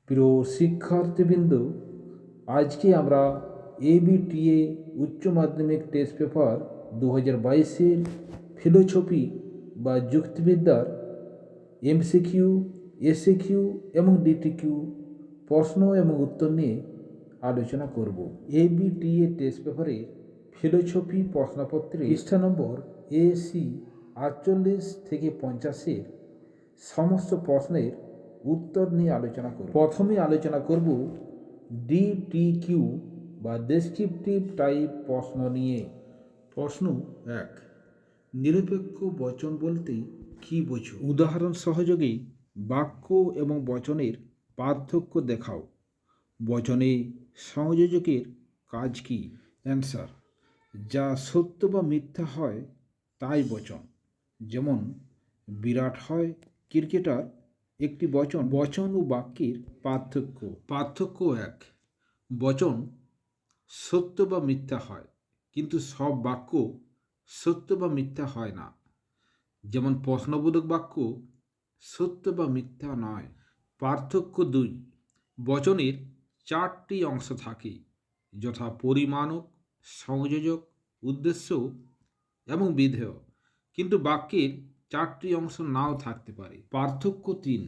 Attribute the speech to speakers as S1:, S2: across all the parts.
S1: প্রিয় শিক্ষার্থীবৃন্দ, আজকে আমরা এবিটিএ উচ্চ মাধ্যমিক টেস্ট পেপার 2022-এর ফিলোসফি বা যুক্তিবিদ্যার এমসিকিউ, এসিকিউ এবং ডিটিকিউ প্রশ্ন এবং উত্তর নিয়ে আলোচনা করব। এবিটিএ টেস্ট পেপারে ফিলোসফি প্রশ্নপত্রে পৃষ্ঠা নম্বর AC 48 থেকে 50-এর সমস্ত প্রশ্নের উত্তর নিয়ে আলোচনা করব। প্রথমে আলোচনা করব ডিটিকিউ বা ডেসক্রিপটিভ টাইপ প্রশ্ন নিয়ে। প্রশ্ন 1, নিরপেক্ষ বচন বলতে কী বোঝো? উদাহরণ সহযোগে বাক্য এবং বচনের পার্থক্য দেখাও। বচনে সংযোজকের কাজ কি? অ্যান্সার: যা সত্য বা মিথ্যা হয় তাই বচন। যেমন বিরাট হয় ক্রিকেটার একটি বচন। বচন ও বাক্যের পার্থক্য। পার্থক্য 1, বচন সত্য বা মিথ্যা হয়, কিন্তু সব বাক্য সত্য বা মিথ্যা হয় না। যেমন প্রশ্নবোধক বাক্য সত্য বা মিথ্যা নয়। পার্থক্য 2, বচনের 4টি অংশ থাকে, যথা পরিমাণক, সংযোজক, উদ্দেশ্য এবং বিধেয়, কিন্তু বাক্যের 4টি অংশ নাও থাকতে পারে। পার্থক্য 3,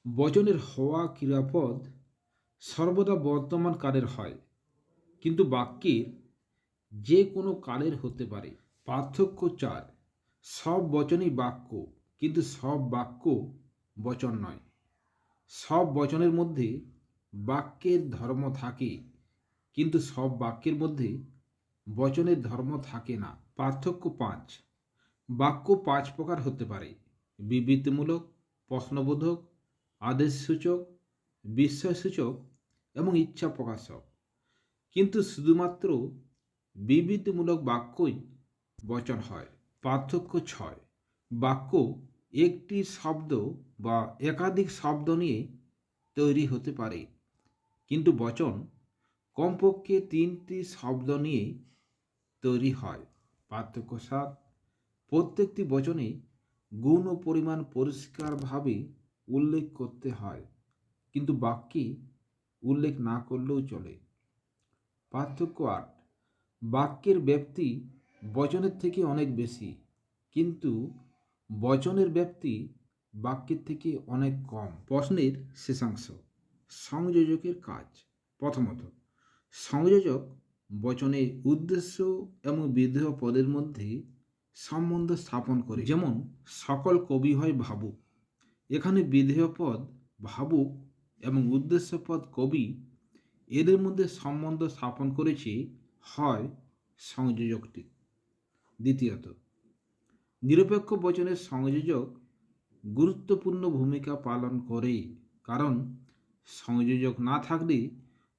S1: বচনের হওয়া ক্রিয়াপদ সর্বদা বর্তমান কালের হয়, কিন্তু বাক্যের যে কোনো কালের হতে পারে। পার্থক্য 4, সব বচনই বাক্য, কিন্তু সব বাক্য বচন নয়। সব বচনের মধ্যে বাক্যের ধর্ম থাকে, কিন্তু সব বাক্যের মধ্যে বচনের ধর্ম থাকে না। পার্থক্য 5, বাক্য 5 প্রকার হতে পারে: বিবৃতিমূলক, প্রশ্নবোধক, আদেশসূচক, বিস্ময়সূচক এবং ইচ্ছা প্রকাশক, কিন্তু শুধুমাত্র বিবৃতিমূলক বাক্যই বচন হয়। পার্থক্য 6, বাক্য একটি শব্দ বা একাধিক শব্দ নিয়ে তৈরি হতে পারে, কিন্তু বচন কমপক্ষে 3টি শব্দ নিয়ে তৈরি হয়। পার্থক্য 7, প্রত্যেকটি বচনে গুণ ও পরিমাণ পরিষ্কারভাবে উল্লেখ করতে হয়, কিন্তু বাক্যে উল্লেখ না করলেও চলে। পার্থক্য 8, বাক্যের ব্যাপ্তি বচনের থেকে অনেক বেশি, কিন্তু বচনের ব্যাপ্তি বাক্যের থেকে অনেক কম। প্রশ্নের শেষাংশ: সংযোজকের কাজ। প্রথমত, সংযোজক বচনে উদ্দেশ্য এবং বিধেয় পদের মধ্যে সম্বন্ধ স্থাপন করে। যেমন সকল কবি হয় ভাবুক, এখানে বিধেয় পদ ভাবুক এবং উদ্দেশ্য পদ কবি, এদের মধ্যে সম্বন্ধ স্থাপন করেছে হয় সংযোজকটি। দ্বিতীয়ত, নিরপেক্ষ বচনের সংযোজক গুরুত্বপূর্ণ ভূমিকা পালন করে, কারণ সংযোজক না থাকলে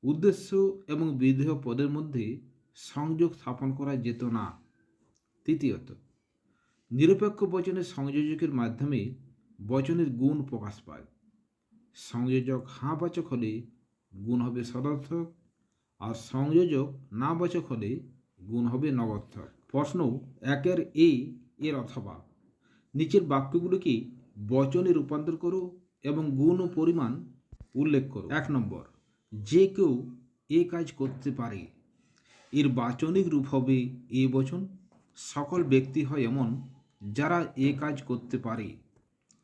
S1: উদ্দেশ্য এবং বিধেয় পদের মধ্যে সংযোগ স্থাপন করা যেত না। তৃতীয়ত, নিরপেক্ষ বচনের সংযোজকের মাধ্যমে বচনের গুণ প্রকাশ পায়। সংযোজক হাঁবাচক হলে গুণ হবে সদর্থক, আর সংযোজক না বাচক হলে গুণ হবে নগর্থক। প্রশ্ন 1-এর এর অথবা নিচের বাক্যগুলোকে বচনে রূপান্তর করো এবং গুণ ও পরিমাণ উল্লেখ করো। 1 নম্বর, যে কেউ এ কাজ করতে পারে। এর বাচনিক রূপ হবে এ বচন। সকল ব্যক্তি হয় এমন যারা এ কাজ করতে পারে।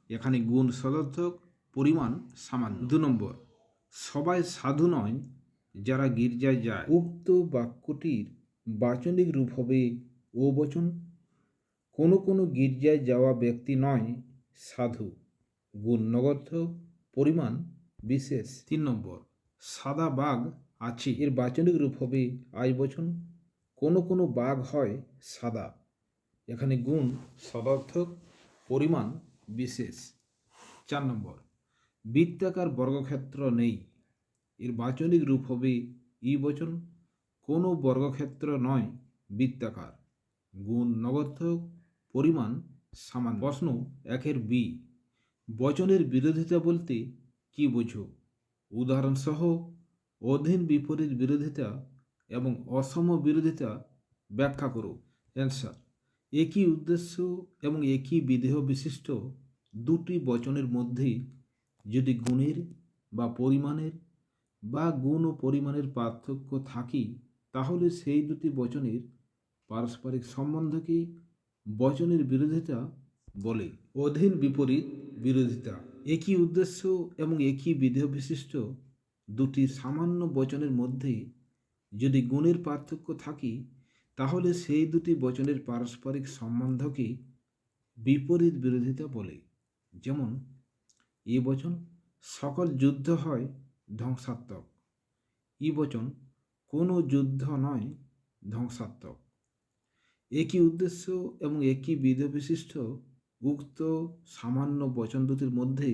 S1: এখানে গুণ সদর্থক, পরিমাণ সামান্য। 2 নম্বর, সবাই সাধু নয় যারা গির্জায় যায়। উক্ত বাক্যটির বাচনিক রূপ হবে ও বচন। কোনো কোনো গির্জায় যাওয়া ব্যক্তি নয় সাধু। গুণ নগর্থক, পরিমাণ বিশেষ। 3 নম্বর, সাদা বাঘ আছে। এর বাচনিক রূপ হবে আই বচন। কোনো কোনো বাঘ হয় সাদা। এখানে গুণ সদর্থক, পরিমাণ বিশেষ। 4 নম্বর, বৃত্তাকার বর্গক্ষেত্র নেই। এর বাচনিক রূপ হবে ই বচন। কোনো বর্গক্ষেত্র নয় বৃত্তাকার। গুণ নগর্থক, পরিমাণ সামান্য। প্রশ্ন 1-এর বি, বচনের বিরোধিতা বলতে কি বোঝো? উদাহরণসহ অধীন বিপরীত বিরোধিতা এবং অসম বিরোধিতা ব্যাখ্যা করো। অ্যান্সার: একই উদ্দেশ্য এবং একই বিধেয় বিশিষ্ট দুটি বচনের মধ্যে যদি গুণের বা পরিমাণের বা গুণ ও পরিমাণের পার্থক্য থাকি, তাহলে সেই দুটি বচনের পারস্পরিক সম্বন্ধকে বচনের বিরোধিতা বলে। অধীন বিপরীত বিরোধিতা। একই উদ্দেশ্য এবং একই বিধেয় বিশিষ্ট দুটি সামান্য বচনের মধ্যে যদি গুণের পার্থক্য থাকি, তাহলে সেই দুটি বচনের পারস্পরিক সম্বন্ধকে বিপরীত বিরোধিতা বলে। যেমন এ বচন সকল যুদ্ধ হয় ধ্বংসাত্মক, ই বচন কোনো যুদ্ধ নয় ধ্বংসাত্মক। একই উদ্দেশ্য এবং একই বিধেয় বিশিষ্ট উক্ত সামান্য বচন দুটির মধ্যে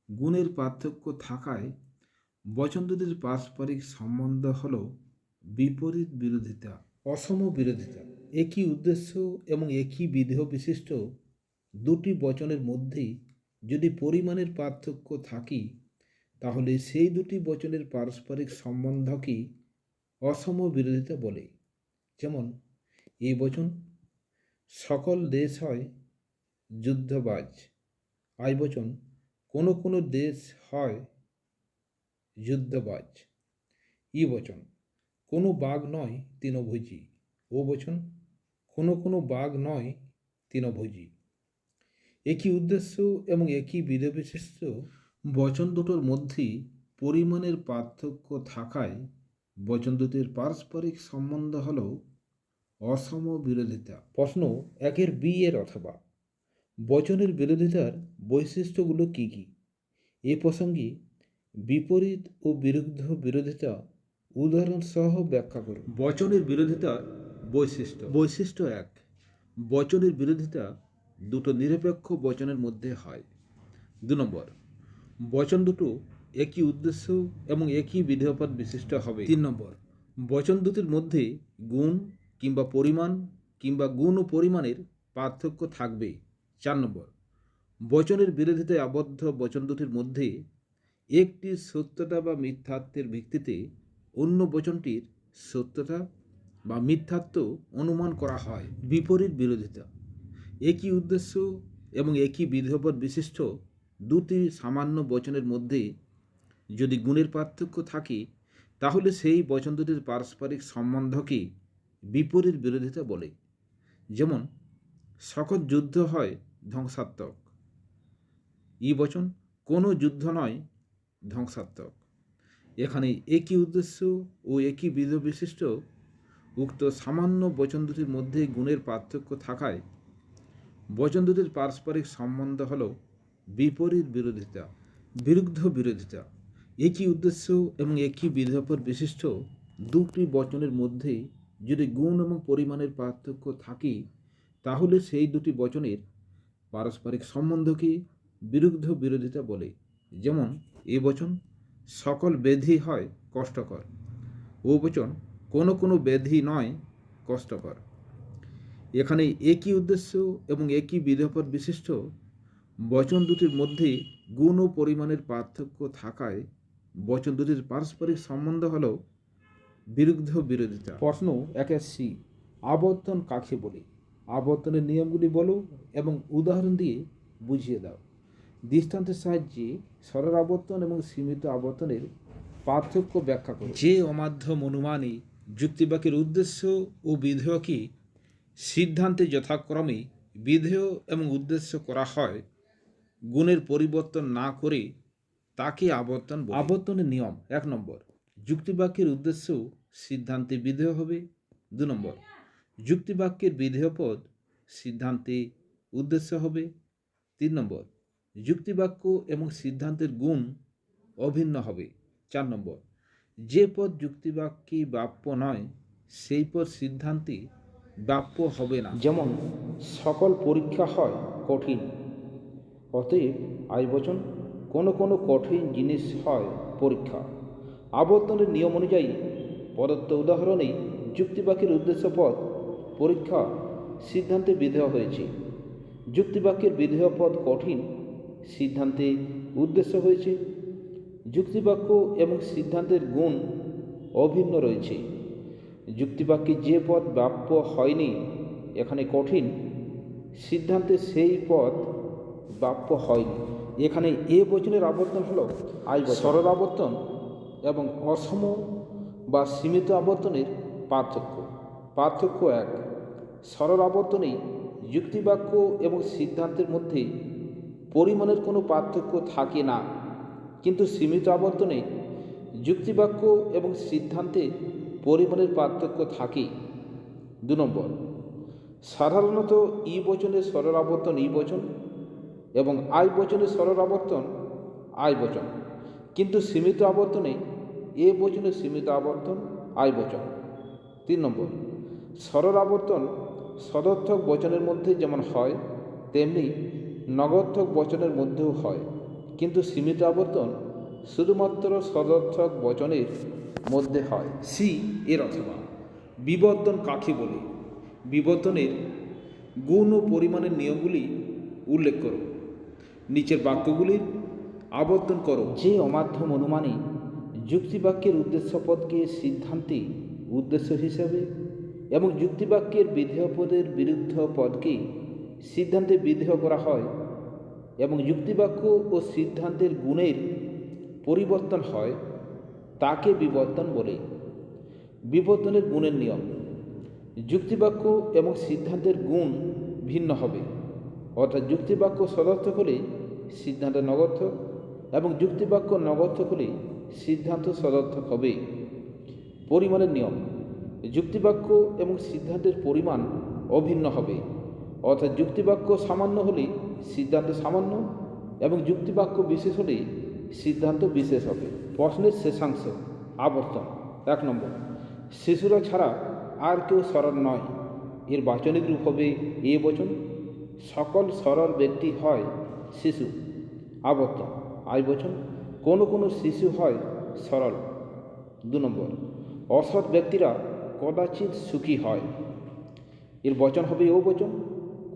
S1: গুণের পার্থক্য থাকায় বচন দুটির পারস্পরিক সম্বন্ধ হল বিপরীত বিরোধিতা। অসম বিরোধিতা। একই উদ্দেশ্য এবং একই বিধেয় বিশিষ্ট দুটি বচনের মধ্যে যদি পরিমাণের পার্থক্য থাকি, তাহলে সেই দুটি বচনের পারস্পরিক সম্বন্ধকে অসম বিরোধিতা বলে। যেমন এই বচন সকল দেশ হয় যুদ্ধবাজ, আই বচন কোনো কোনো দেশ হয় যুদ্ধবাজ, ই বচন কোনো বাঘ নয় তৃণভোজী, ও বচন কোনো কোনো বাঘ নয় তৃণভোজী। একই উদ্দেশ্য এবং একই বিধেয় বিশিষ্ট বচন দুটোর মধ্যে পরিমাণের পার্থক্য থাকায় বচন দুটির পারস্পরিক সম্বন্ধ হল অসম বিরোধিতা। প্রশ্ন 1 বি এর অথবা বচনের বিরোধিতার বৈশিষ্ট্যগুলো কি কি? এ প্রসঙ্গে বিপরীত ও বিরুদ্ধ বিরোধিতা উদাহরণ সহ ব্যাখ্যা করুন। বচনের বিরোধিতার বৈশিষ্ট্য। বৈশিষ্ট্য 1, বচনের বিরোধিতা দুটো নিরপেক্ষ বচনের মধ্যে হয়। 2 নম্বর, বচন দুটো একই উদ্দেশ্য এবং একই বিধেয়পদ বিশিষ্ট হবে। 3 নম্বর, বচন দুটির মধ্যে গুণ কিংবা পরিমাণ কিংবা গুণ ও পরিমাণের পার্থক্য থাকবে। 4 নম্বর, বচনের বিরোধিতায় আবদ্ধ বচন দুটির মধ্যে একটি সত্যতা বা মিথ্যাত্বের ভিত্তিতে অন্য বচনটির সত্যতা বা মিথ্যাত্ব অনুমান করা হয়। বিপরীত বিরোধিতা। একই উদ্দেশ্য এবং একই বিধেয়পদ বিশিষ্ট দুটি সামান্য বচনের মধ্যে যদি গুণের পার্থক্য থাকে, তাহলে সেই বচন দুটির পারস্পরিক সম্বন্ধকে বিপরীত বিরোধিতা বলে। যেমন সকল যুদ্ধ হয় ধ্বংসাত্মক, ই বচন কোনো যুদ্ধ নয় ধ্বংসাত্মক। এখানে একই উদ্দেশ্য ও একই বিধেয় বিশিষ্ট উক্ত সামান্য বচন দুটির মধ্যে গুণের পার্থক্য থাকায় বচন দুটির পারস্পরিক সম্বন্ধ হল বিপরীত বিরোধিতা। বিরুদ্ধ বিরোধিতা। একই উদ্দেশ্য এবং একই বিধেয়পদ বিশিষ্ট দুটি বচনের মধ্যে যদি গুণ এবং পরিমাণের পার্থক্য থাকে, তাহলে সেই দুটি বচনের পারস্পরিক সম্বন্ধকে বিরুদ্ধ বিরোধিতা বলে। যেমন এ বচন সকল ব্যাধি হয় কষ্টকর, ও বচন কোনো কোনো ব্যাধি নয় কষ্টকর। এখানে একই উদ্দেশ্য এবং একই বিধেয়পদ বিশিষ্ট বচন দুটির মধ্যে গুণ ও পরিমাণের পার্থক্য থাকায় বচন দুটির পারস্পরিক সম্বন্ধ হল বিরুদ্ধ বিরোধিতা। প্রশ্ন 1 সি, আবর্তন কাকে বলে? আবর্তনের নিয়মগুলি বলো এবং উদাহরণ দিয়ে বুঝিয়ে দাও। দৃষ্টান্তের সাহায্যে সরল আবর্তন এবং সীমিত আবর্তনের পার্থক্য ব্যাখ্যা করো। যে অমাধ্যম অনুমানে যুক্তিবাক্যের উদ্দেশ্য ও বিধেয়কে সিদ্ধান্তে যথাক্রমে বিধেয় এবং উদ্দেশ্য করা হয়, গুণের পরিবর্তন না করে তাকে আবর্তন বলে। আবর্তনের নিয়ম। 1 নম্বর, যুক্তিবাক্যের উদ্দেশ্য সিদ্ধান্তে বিধেয় হবে। 2 নম্বর, যুক্তিবাক্যের বিধেয়পদ সিদ্ধান্তে উদ্দেশ্য হবে। 3 নম্বর, যুক্তিবাক্য এবং সিদ্ধান্তের গুণ অভিন্ন হবে। 4 নম্বর, যে পদ যুক্তিবাক্যে বাপ্য নয় সেই পদ সিদ্ধান্তে বাপ্য হবে না। যেমন সকল পরীক্ষা হয় কঠিন, অতএব আই বচন কোনো কোনো কঠিন জিনিস হয় পরীক্ষা। আবর্তনের নিয়ম অনুযায়ী প্রদত্ত উদাহরণেই যুক্তিবাক্যের উদ্দেশ্য পদ পরীক্ষা সিদ্ধান্তে বিধেয় হয়েছে, যুক্তিবাক্যের বিধেয় পদ কঠিন সিদ্ধান্তে উদ্দেশ্য হয়েছে। যুক্তিবাক্য এবং সিদ্ধান্তের গুণ অভিন্ন রয়েছে। যুক্তিবাক্যে যে পদ বাপ্য হয়নি এখানে কঠিন, সিদ্ধান্তে সেই পদ বাপ্য হয়নি। এখানে এ বচনের আবর্তন হলো আই বচন। সরল আবর্তন এবং অসম বা সীমিত আবর্তনের পার্থক্য এক, সরল আবর্তনেই যুক্তিবাক্য এবং সিদ্ধান্তের মধ্যে পরিমাণের কোনো পার্থক্য থাকে না, কিন্তু সীমিত আবর্তনে যুক্তিবাক্য এবং সিদ্ধান্তে পরিমাণের পার্থক্য থাকে। 2 নম্বর, সাধারণত ই বচনের সরল আবর্তন ই বচন এবং আই বচনের সরল আবর্তন আই বচন, কিন্তু সীমিত আবর্তনে এ বচনের সীমিত আবর্তন আই বচন। 3 নম্বর, সরল আবর্তন সদর্থক বচনের মধ্যে যেমন হয় তেমনি নগর্থক বচনের মধ্যেও হয়, কিন্তু সীমিত আবর্তন শুধুমাত্র সদর্থক বচনের মধ্যে হয়। সি এর অথবা বিবর্তন কাকে বলে? বিবর্তনের গুণ ও পরিমাণের নিয়মগুলি উল্লেখ করো। নিচের বাক্যগুলির আবর্তন করো। যে অমাধ্যম অনুমানে যুক্তিবাক্যের উদ্দেশ্য পদকে সিদ্ধান্তে উদ্দেশ্য হিসাবে এবং যুক্তিবাক্যের বিধেয় পদের বিরুদ্ধ পদকে সিদ্ধান্তে বিধেয় করা হয় এবং যুক্তিবাক্য ও সিদ্ধান্তের গুণের পরিবর্তন হয় তাকে বিবর্তন বলে। বিবর্তনের গুণের নিয়ম: যুক্তিবাক্য এবং সিদ্ধান্তের গুণ ভিন্ন হবে, অর্থাৎ যুক্তিবাক্য সদর্থক হলে সিদ্ধান্ত নগর্থক এবং যুক্তিবাক্য নগর্থক হলে সিদ্ধান্ত সদর্থক হবে। পরিমাণের নিয়ম: যুক্তিবাক্য এবং সিদ্ধান্তের পরিমাণ অভিন্ন হবে, অর্থাৎ যুক্তিবাক্য সামান্য হলে সিদ্ধান্ত সামান্য এবং যুক্তিবাক্য বিশেষ হলে সিদ্ধান্ত বিশেষ হবে। প্রশ্নের শেষাংশ আবর্তন। 1 নম্বর, শিশুরা ছাড়া আর কেউ সরল নয়, এর বাচনিক রূপ হবে এ বচন। সকল সরল ব্যক্তি হয় শিশু, আবর্তন আই বচন। কোনো কোনো শিশু হয় সরল। 2 নম্বর, অসৎ ব্যক্তিরা কদাচিৎ সুখী হয়, এর বচন হবে ও বচন।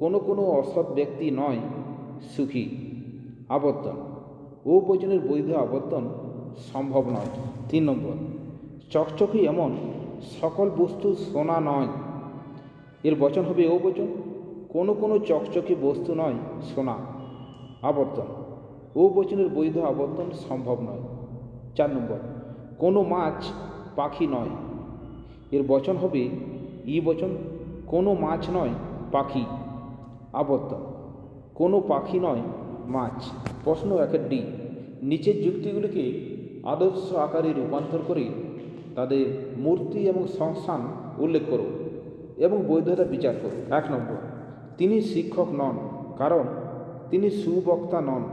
S1: কোনো কোনো অসৎ ব্যক্তি নয় সুখী, আবর্তন ও বচনের বৈধ আবর্তন সম্ভব নয়। 3 নম্বর, চকচকে এমন সকল বস্তু সোনা নয়, এর বচন হবে ও বচন। কোনো কোনো চকচকে বস্তু নয় সোনা, আবর্তন ও বচনের বৈধ আবর্তন সম্ভব নয়। 4 নম্বর, কোনো মাছ পাখি নয়, এর বচন হবে ই বচন। কোনো মাছ নয় পাখি, আবর্তন কোনো পাখি নয় মাছ। প্রশ্ন 1 ডি, নিচের যুক্তিগুলিকে আদর্শ আকারে রূপান্তর করে তাদের মূর্তি এবং সংস্থান উল্লেখ করো এবং বৈধতা বিচার করো। 1 নম্বর, তিনি শিক্ষক নন কারণ তিনি সুবক্তা নন,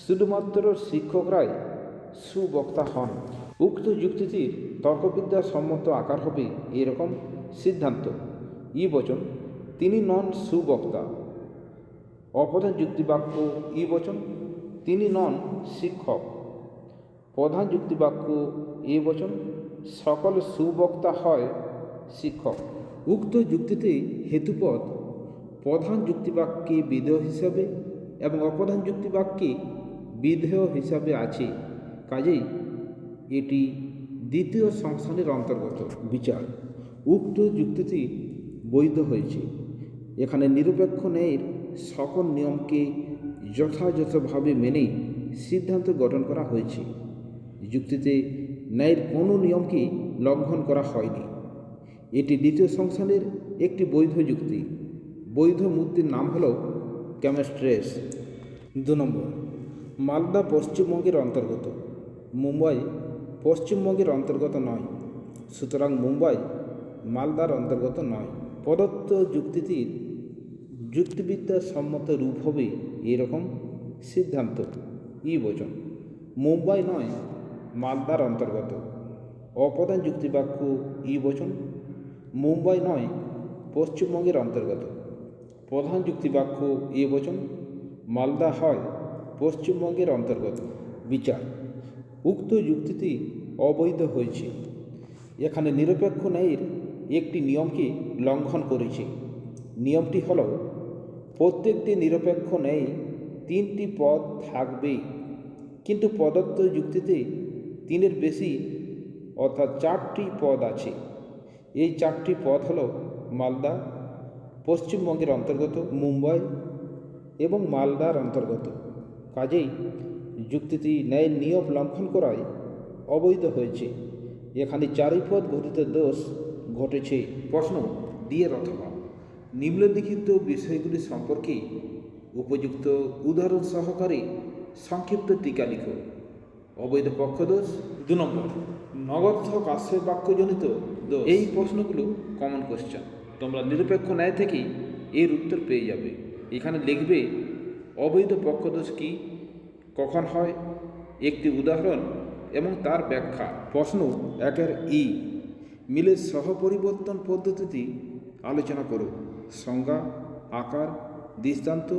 S1: শুধুমাত্র শিক্ষকরাই সুবক্তা হন। উক্ত যুক্তিটির তর্কবিদ্যা সম্মত আকার হবে এরকম: সিদ্ধান্ত ই বচন, তিনি নন সুবক্তা। অপ্রধান যুক্তিবাক্য ই বচন, তিনি নন শিক্ষক। প্রধান যুক্তিবাক্য এ বচন, সকল সুবক্তা হয় শিক্ষক। উক্ত যুক্তিতে হেতুপদ প্রধান যুক্তিবাক্যে বিধেয় হিসাবে এবং অপ্রধান যুক্তিবাক্যে বিধেয় হিসাবে আছে, কাজেই এটি দ্বিতীয় সংস্থানের অন্তর্গত। বিচার: উক্ত যুক্তিটি বৈধ হয়েছে। এখানে নিরপেক্ষ ন্যায়ের সকল নিয়মকে যথাযথভাবে মেনে সিদ্ধান্ত গঠন করা হয়েছে। যুক্তিতে ন্যায়ের কোনো নিয়মকে লঙ্ঘন করা হয়নি। এটি দ্বিতীয় সংস্থানের একটি বৈধ যুক্তি। বৈধ মূর্তির নাম হল ক্যামেস্ট্রেস। 2 নম্বর, মালদা পশ্চিমবঙ্গের অন্তর্গত, মুম্বাই পশ্চিমবঙ্গের অন্তর্গত নয়, সুতরাং মুম্বাই মালদার অন্তর্গত নয়। প্রদত্ত যুক্তিটির যুক্তিবিদ্যার সম্মত রূপ হবে এরকম: সিদ্ধান্ত ই বচন, মুম্বাই নয় মালদার অন্তর্গত। অপ্রধান যুক্তিবাক্য ই বচন, মুম্বাই নয় পশ্চিমবঙ্গের অন্তর্গত। প্রধান যুক্তিবাক্য এ বচন, মালদা হয় পশ্চিমবঙ্গের অন্তর্গত। বিচার: উক্ত যুক্তিটি অবৈধ হয়েছে। এখানে নিরপেক্ষ ন্যায়ের একটি নিয়মকে লঙ্ঘন করেছে। নিয়মটি হল, প্রত্যেকটি নিরপেক্ষ ন্যায়ে 3টি পদ থাকবে, কিন্তু প্রদত্ত যুক্তিতে 3-এর বেশি অর্থাৎ 4টি পদ আছে। এই 4টি পদ হল মালদা, পশ্চিমবঙ্গের অন্তর্গত, মুম্বাই এবং মালদার অন্তর্গত। কাজেই যুক্তিটি ন্যায়ের নিয়ম লঙ্ঘন করায় অবৈধ হয়েছে। এখানে চারিপদ ঘটিত দোষ ঘটেছে। প্রশ্ন দিয়ে অথবা নিম্নলিখিত বিষয়গুলি সম্পর্কে উপযুক্ত উদাহরণ সহকারে সংক্ষিপ্ত টিকা লিখো। অবৈধ পক্ষদোষ। 2 নম্বর, নগর্থক আশ্রয় বাক্যজনিত দোষ। এই প্রশ্নগুলো কমন কোশ্চেন, তোমরা নিরপেক্ষ ন্যায় থেকেই এর উত্তর পেয়ে যাবে। এখানে লিখবে অবৈধ পক্ষদোষ কী, কখন হয়, একটি উদাহরণ এবং তার ব্যাখ্যা। প্রশ্ন 1-এর ই, মিলের সহপরিবর্তন পদ্ধতিটি আলোচনা করো। সংজ্ঞা, আকার, দৃষ্টান্ত,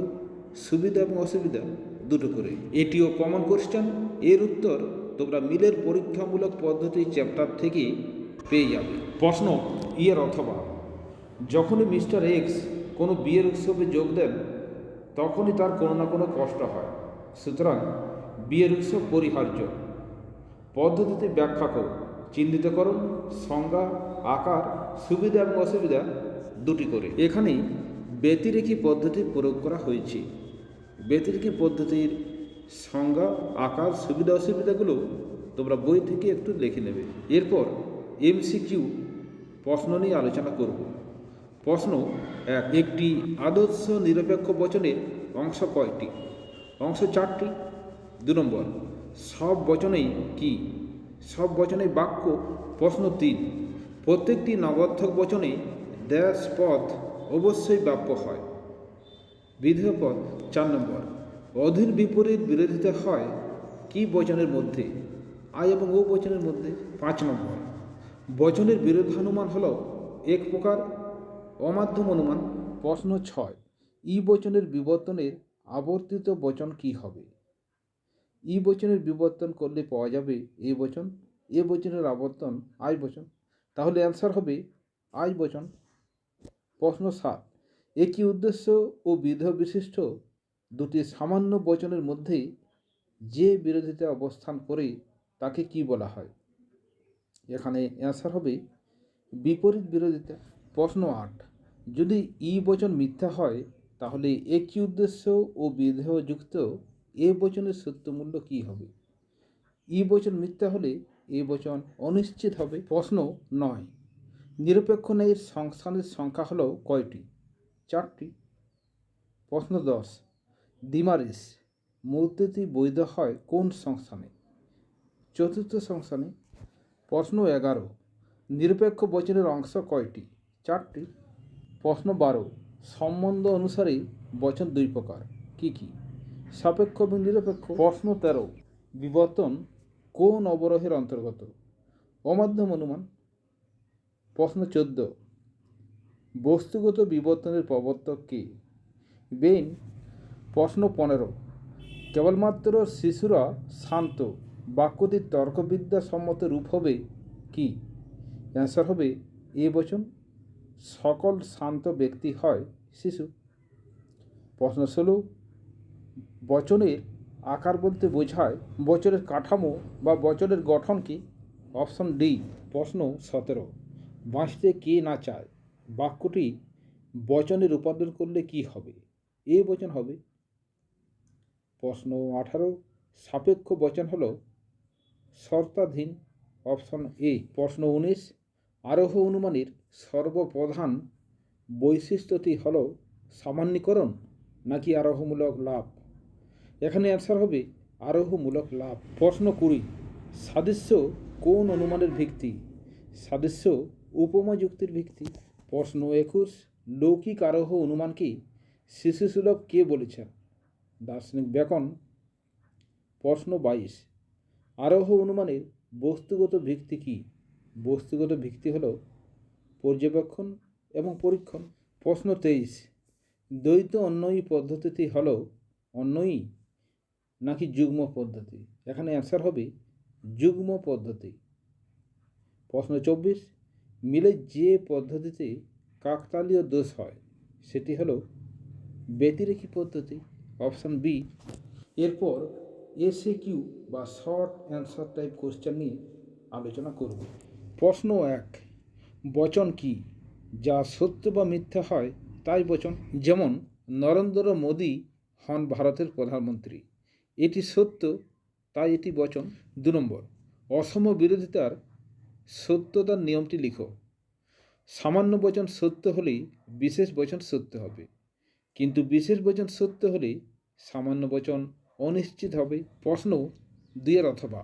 S1: সুবিধা এবং অসুবিধা দুটো করে। এটিও কমন কোশ্চেন। এর উত্তর তোমরা মিলের পরীক্ষামূলক পদ্ধতি চ্যাপ্টার থেকে পেয়ে যাবে। প্রশ্ন ইয়ের অথবা যখনই মিস্টার এক্স কোনো বিয়ের উৎসবে যোগ দেন তখনই তার কোনো না কোনো কষ্ট হয়, সুতরাং বিয়ের উৎসব পরিহার্য। পদ্ধতিতে ব্যাখ্যা করো, চিহ্নিতকরণ, সংজ্ঞা, আকার, সুবিধা এবং অসুবিধা দুটি করে। এখানে ব্যতিরেকি পদ্ধতি প্রয়োগ করা হয়েছে। ব্যতিরেকি পদ্ধতির সংজ্ঞা, আকার, সুবিধা অসুবিধাগুলো তোমরা বই থেকে একটু লিখে নেবে। এরপর এমসিকিউ প্রশ্ন নিয়ে আলোচনা করব। প্রশ্ন 1, একটি আদর্শ নিরপেক্ষ বচনের অংশ কয়টি? অংশ 4টি। 2 নম্বর, সব বচনেই কি? সব বচনে বাক্য। প্রশ্ন 3, প্রত্যেকটি নগর্থক বচনে ড্যাশ পদ অবশ্যই বাক্য হয়। বিধেয় পদ। 4 নম্বর, অধীর বিপরীত বিরোধিতা হয় কি বচনের মধ্যে? আই এবং ও বচনের মধ্যে। 5 নম্বর, বচনের বিরোধানুমান হল এক প্রকার অমাধ্যম অনুমান। প্রশ্ন 6, ই বচনের বিবর্তনের আবর্তিত বচন কি হবে? ই বচনের বিবর্তন করলে পাওয়া যাবে এ বচন, এ বচনের আবর্তন আই বচন, তাহলে অ্যান্সার হবে আই বচন। প্রশ্ন 7, একই উদ্দেশ্য ও বিধেয় বিশিষ্ট দুটি সামান্য বচনের মধ্যে যে বিরোধিতা অবস্থান করে তাকে কি বলা হয়? এখানে অ্যান্সার হবে বিপরীত বিরোধিতা। প্রশ্ন 8, যদি ই বচন মিথ্যা হয় তাহলে একই উদ্দেশ্য ও বিধেয় যুক্ত এ বচনের সত্যমূল্য কি হবে? ই বচন মিথ্যা হলে এ বচন অনিশ্চিত হবে। প্রশ্ন 9, নিরপেক্ষ ন্যায়ের সংস্থানের সংখ্যা হলো কয়টি? 4টি। প্রশ্ন 10, ডিমারিস মূর্তিটি বৈধ হয় কোন সংস্থানে? 4র্থ সংস্থানে। প্রশ্ন 11, নিরপেক্ষ বচনের অংশ কয়টি? 4টি। প্রশ্ন 12, সম্বন্ধ অনুসারে বচন 2 প্রকার, কি কি? সাপেক্ষ এবং নিরপেক্ষ। প্রশ্ন 13, বিবর্তন কোন অবরোহের অন্তর্গত? অমাধ্যম অনুমান। প্রশ্ন 14, বস্তুগত বিবর্তনের প্রবর্তক কে? বেইন। প্রশ্ন 15, কেবলমাত্র শিশুরা শান্ত বাক্যটির তর্কবিদ্যা সম্মত রূপ হবে কি? অ্যান্সার হবে এ বচন, সকল শান্ত ব্যক্তি হয় শিশু। প্রশ্ন 16, বচনের আকার বলতে বোঝায় বচনের কাঠামো বা বচনের গঠন কি? Option D. প্রশ্ন 17, বাঁচতে কে না চায় বাক্যটি বচনে রূপান্তর করলে কি হবে? এ বচন হবে। প্রশ্ন 18, সাপেক্ষ বচন হল শর্তাধীন। Option A. প্রশ্ন 19, আরোহ অনুমানের সর্বপ্রধান বৈশিষ্ট্যটি হল সামান্যীকরণ নাকি আরোহমূলক লাভ? এখানে অ্যান্সার হবে আরোহমূলক লাভ। প্রশ্ন 20, সাদৃশ্য কোন অনুমানের ভিত্তি? সাদৃশ্য উপমা যুক্তির ভিত্তি। প্রশ্ন 21, লৌকিক আরোহ অনুমানকে শিশুসুলভ কে বলেছেন? দার্শনিক বেকন। প্রশ্ন 22, আরোহ অনুমানের বস্তুগত ভিত্তি কি? বস্তুগত ভিত্তি হল পর্যবেক্ষণ এবং পরীক্ষণ। প্রশ্ন 23, দ্বৈত অন্বয়ী পদ্ধতিটি হল অন্বয়ী নাকি যুগ্ম পদ্ধতি? এখানে অ্যান্সার হবে যুগ্ম পদ্ধতি। প্রশ্ন 24, মিলে যে পদ্ধতিতে কাকতালীয় দোষ হয় সেটি হল ব্যতিরেকি পদ্ধতি। Option B. এরপর এসএকিউ বা শর্ট অ্যান্সার টাইপ কোশ্চেন নিয়ে আলোচনা করব। প্রশ্ন 1, বচন কি যা সত্য বা মিথ্যা হয় তাই বচন? যেমন নরেন্দ্র মোদী হন ভারতের প্রধানমন্ত্রী, এটি সত্য তাই এটি বচন। 2 নম্বর, অসম বিরোধিতার সত্যতার নিয়মটি লিখো। সামান্য বচন সত্য হলেই বিশেষ বচন সত্য হবে, কিন্তু বিশেষ বচন সত্য হলে সামান্য বচন অনিশ্চিত হবে। প্রশ্ন 2 অথবা,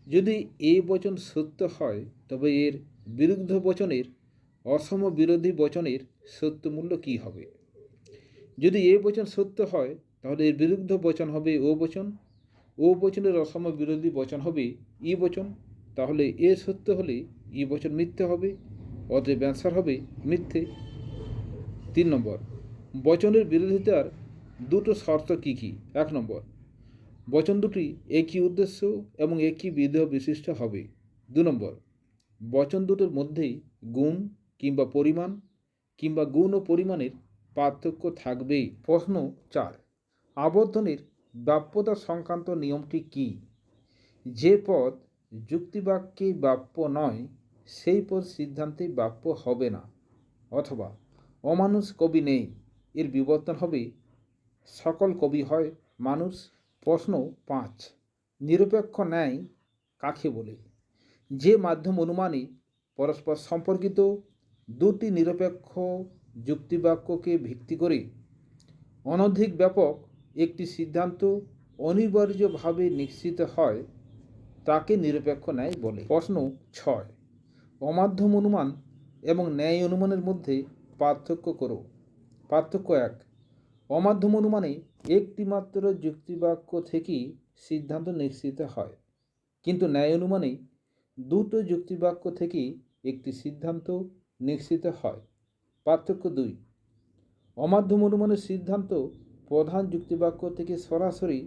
S1: যদি এ বচন সত্য হয় তবে এর বিরুদ্ধ বচনের অসম বিরোধী বচনের সত্য মূল্য কী হবে? যদি এ বচন সত্য হয় তাহলে এর বিরুদ্ধ বচন হবে ও বচন, ও বচনের অসম বিরোধী বচন হবে ই বচন। তাহলে এ সত্য হলে ই বচন মিথ্যে হবে, অতএব অ্যান্সার হবে মিথ্যে। 3 নম্বর, বচনের বিরোধিতার দুটো শর্ত কী কী? 1 নম্বর, বচন দুটি একই উদ্দেশ্য এবং একই বিধেয় বিশিষ্ট হবে। 2 নম্বর, বচন দুটোর মধ্যেই গুণ কিংবা পরিমাণ কিংবা গুণ ও পরিমাণের পার্থক্য থাকবেই। প্রশ্ন 4, আবর্তনের বাপ্যতা সংক্রান্ত নিয়মটি কী? যে পদ যুক্তিবাক্যে বাপ্য নয় সেই পদ সিদ্ধান্তে বাপ্য হবে না। অথবা, অমানুষ কবি নেই, এর বিবর্তন হবে সকল কবি হয় মানুষ। প্রশ্ন 5, নিরপেক্ষ ন্যায় কাকে বলে? যে মাধ্যম অনুমানে পরস্পর সম্পর্কিত দুটি নিরপেক্ষ যুক্তিবাক্যকে ভিত্তি করে অনধিক ব্যাপক একটি সিদ্ধান্ত অনিবার্যভাবে নিশ্চিত হয় তাকে নিরপেক্ষ ন্যায় বলে। প্রশ্ন 6, অমাধ্যম অনুমান এবং ন্যায় অনুমানের মধ্যে পার্থক্য করো। পার্থক্য 1, অমাধ্যম অনুমানে একটিমাত্র যুক্তিবাক্য থেকেই সিদ্ধান্ত নিশ্চিত হয়, কিন্তু ন্যায় অনুমানে দুটো যুক্তিবাক্য থেকেই একটি সিদ্ধান্ত নিশ্চিত হয়। পার্থক্য 2, অমাধ্যম অনুমানের সিদ্ধান্ত প্রধান যুক্তিবাক্য থেকে সরাসরি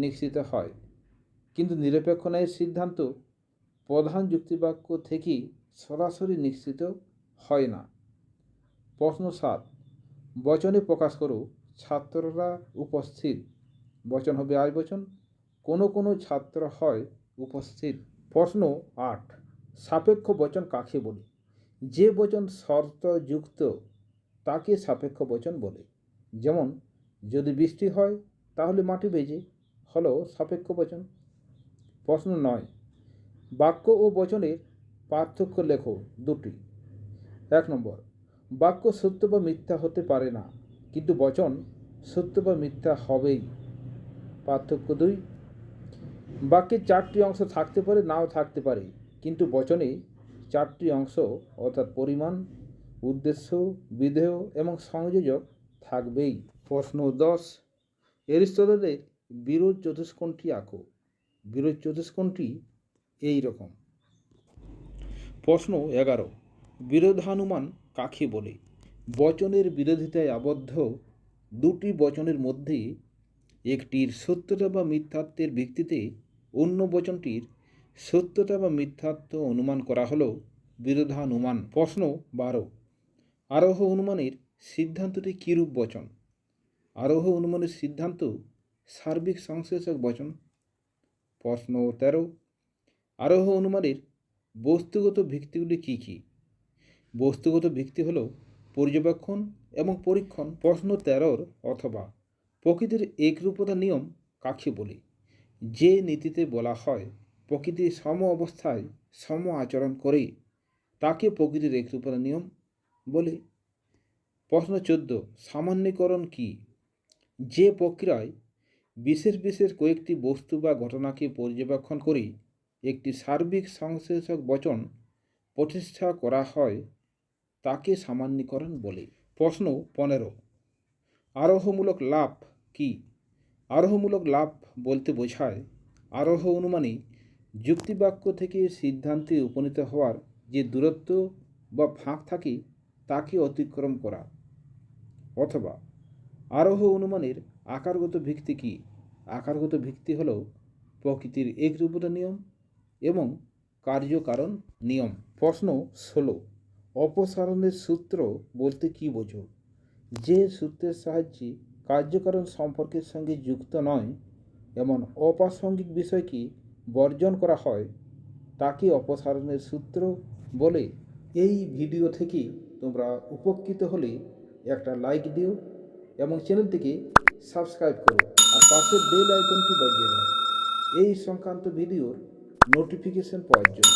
S1: নিশ্চিত হয়, কিন্তু নিরপেক্ষ ন্যায়ের সিদ্ধান্ত প্রধান যুক্তিবাক্য থেকেই সরাসরি নিশ্চিত হয় না। প্রশ্ন 7, বচনে প্রকাশ করো ছাত্ররা উপস্থিত। বচন হবে আই বচন, কোনো কোনো ছাত্র হয় উপস্থিত। প্রশ্ন 8, সাপেক্ষ বচন কাকে বলে? যে বচন শর্তযুক্ত তাকে সাপেক্ষ বচন বলে। যেমন, যদি বৃষ্টি হয় তাহলে মাটি ভেজে, হলো সাপেক্ষ বচন। প্রশ্ন 9, বাক্য ও বচনের পার্থক্য লেখো দুটি। 1 নম্বর, বাক্য সত্য বা মিথ্যা হতে পারে না, কিন্তু বচন সত্য বা মিথ্যা হবেই। পার্থক্য 2, বাক্যে 4টি অংশ থাকতে পারে নাও থাকতে পারে, কিন্তু বচনে 4টি অংশ অর্থাৎ পরিমাণ, উদ্দেশ্য, বিধেয় এবং সংযোজক থাকবেই। প্রশ্ন 10, এরিস্টটলের বিরোধ চতুষ্কোণটি আঁকো। বিরোধ চতুষ্কোণটি এই রকম। প্রশ্ন 11, বিরোধানুমান কাকে বলে? বচনের বিরোধিতায় আবদ্ধ দুটি বচনের মধ্যে একটির সত্যতা বা মিথ্যাত্বের ভিত্তিতে অন্য বচনটির সত্যতা বা মিথ্যাত্ব অনুমান করা হলো বিরোধানুমান। প্রশ্ন 12, আরোহ অনুমানের সিদ্ধান্তটি কিরূপ বচন? আরোহ অনুমানের সিদ্ধান্ত সার্বিক সংশ্লেষক বচন। প্রশ্ন 13, আরোহ অনুমানের বস্তুগত ভিত্তিগুলি কী কী? বস্তুগত ভিত্তি হল পর্যবেক্ষণ এবং পরীক্ষণ। প্রশ্ন 13 অথবা, প্রকৃতির একরূপতা নিয়ম কাকে বলে? যে নীতিতে বলা হয় প্রকৃতি সম অবস্থায় সম আচরণ করে তাকে প্রকৃতির একরূপতা নিয়ম বলে। প্রশ্ন 14, সামান্যীকরণ কি? যে প্রক্রিয়ায় বিশেষ বিশেষ কয়েকটি বস্তু বা ঘটনাকে পর্যবেক্ষণ করে একটি সার্বিক সংশ্লেষক বচন প্রতিষ্ঠা করা হয় তাকে সামান্যীকরণ বলে। প্রশ্ন 15, আরোহমূলক লাভ কি? আরোহমূলক লাভ বলতে বোঝায় আরোহ অনুমানে যুক্তিবাক্য থেকে সিদ্ধান্তে উপনীত হওয়ার যে দূরত্ব বা ফাঁক থাকে তাকে অতিক্রম করা। অথবা, আরোহ অনুমানের আকারগত ভিত্তি কি? আকারগত ভিত্তি হল প্রকৃতির একরূপতা নিয়ম এবং কার্যকারণ নিয়ম। প্রশ্ন 16, অপসারণের সূত্র বলতে কি বোঝো? যে সূত্রের সাহায্যে কার্যকারণ সম্পর্কের সঙ্গে যুক্ত নয় এমন অপ্রাসঙ্গিক বিষয়কে বর্জন করা হয় তাকে অপসারণের সূত্র বলে। এই ভিডিও থেকে তোমরা উপকৃত হলে একটা লাইক দিও এবং চ্যানেলটিকে সাবস্ক্রাইব করো। আর পাশের বেল আইকনটি বাজিয়ে দাও এই সংক্রান্ত ভিডিওর নোটিফিকেশন পাওয়ার জন্য।